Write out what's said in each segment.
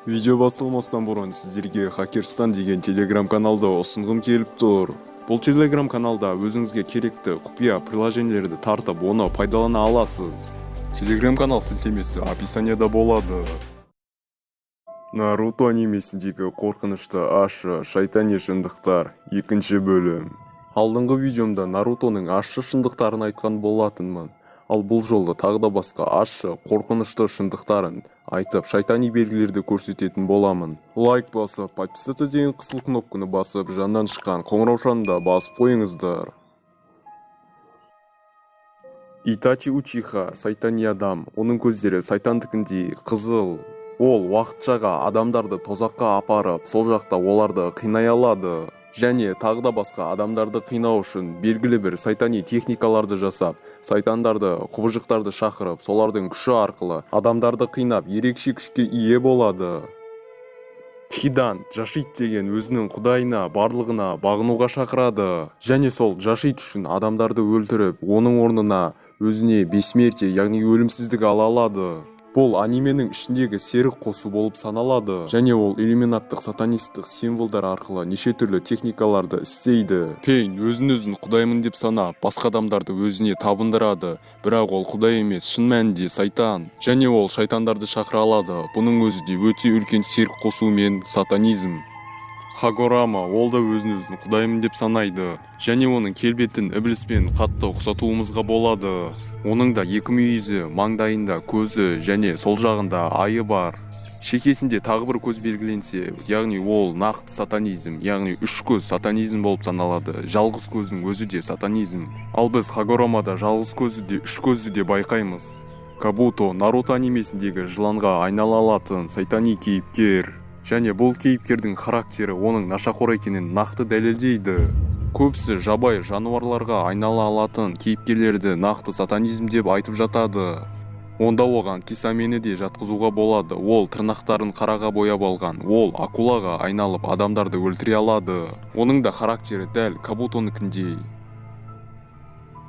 Видео басылмастан бұрын сіздерге Хакерстан деген телеграм каналды ұсынғым келіп тұр. Бұл телеграм каналда өзіңізге керекті құпия приложениелерді тартып, оны пайдалана аласыз. Телеграм канал сілтемесі описанияда болады. Наруто анимесіндегі қорқынышты ащы шайтани шындықтар 2-ші бөлім. Алдыңғы видеомда Нарутоның ащы шындықтарын айтқан болатынмын. Ал бұл жолы тағы да басқа ащы, қорқынышты шындықтарын айтып, шайтани белгілерді көрсететін боламын. Лайк басып, подписаться деген қызыл кнопканы басып, жаннан шыққан қоңыраушаны да басып қойыңыздар. Итачи Учиха сайтани адам, оның көздері сайтандікіндей қызыл. Ол уақытшаға адамдарды тозаққа апарып, сол жақта оларды қинай алады. Және тағы да басқа адамдарды қинау үшін белгілі бір сайтани техникаларды жасап, сайтандарды, құбыжықтарды шақырып, солардың күші арқылы адамдарды қинап, ерекше күшке ие болады. Хидан Жашид деген өзінің құдайына, барлығына бағынуға шақырады. Және сол Жашид үшін адамдарды өлтіріп, оның орнына өзіне бессмертие, яғни өлімсіздік ала алады. Бұл анименің ішіндегі серік қосу болып саналады. Және ол иллюминаттық сатанистік символдар арқылы неше түрлі техникаларды істейді. Пейн өзін құдаймын деп санап, басқа адамдарды өзіне табындырады. Бірақ ол құдай емес, шын мәнінде сайтан. Және ол шайтандарды шақыра алады. Бұның өзі де өте үлкен серік қосу мен сатанизм. Хагорама ол да өзін құдаймын деп санайды. Және оның келбетін ібліспен қатты ұқсатуымызға болады. Оның да екі мүйізі, маңдайында көзі және сол жағында айы бар. Шекесінде тағы бір көз белгіленсе, яғни ол нақты сатанизм, яғни үш көз сатанизм болып саналады. Жалғыз көздің өзі де сатанизм. Ал біз Хагорамада жалғыз көзі де, үш көзді де байқаймыз. Кабуто Наруто анимесіндегі жыланға айнала алатын сайтани кейіпкер. Және бұл кейіпкердің характері оның нашақор екенін нақты дәлелдейді. Көбісі жабай жануарларға айнала алатын кейіпкерлерді нақты сатанизм деп айтып жатады. Онда оған Кисамені де жатқызуға болады. Ол тырнақтарын қараға бояп алған. Ол акулаға айналып адамдарды өлтіре алады. Оның да характері дәл Кабутоныкіндей.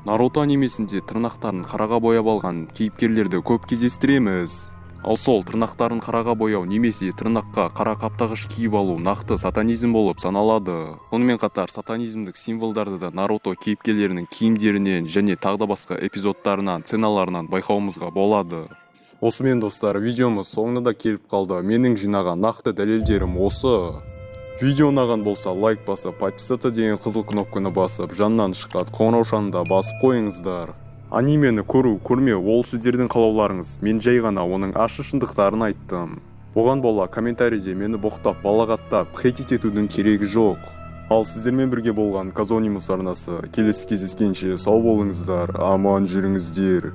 Наруто анимесінде тырнақтарын қараға бояп алған кейіпкерлерді көп кездестіреміз. Ал сол тырнақтарын қараға бояу немесе тырнаққа қара қаптағыш киіп алу нақты сатанизм болып саналады. Онымен қатар сатанизмдік символдарды да Наруто кейіпкерлерінің киімдерінен және тағы да басқа эпизодтарынан, сценаларынан байқауымызға болады. Осымен достар, видеомыз соңына да келіп қалды. Менің жинаған нақты дәлелдерім осы. Видео ұнаған болса лайк басып, подписаться деген қызыл кнопканы басып, жаннан шыққан қоңыраушаны да басып қойыңыздар. Анимені көру, көрмеу, ол сіздердің қалауларыңыз. Мен жай ғана оның ащы шындықтарын айттым. Оған бола комментарийде мені боқтап, балағаттап, хейтит етудің керегі жоқ. Ал сіздермен бірге болған Казонимус арнасы. Келесі кездескенше сау болыңыздар, аман жүріңіздер.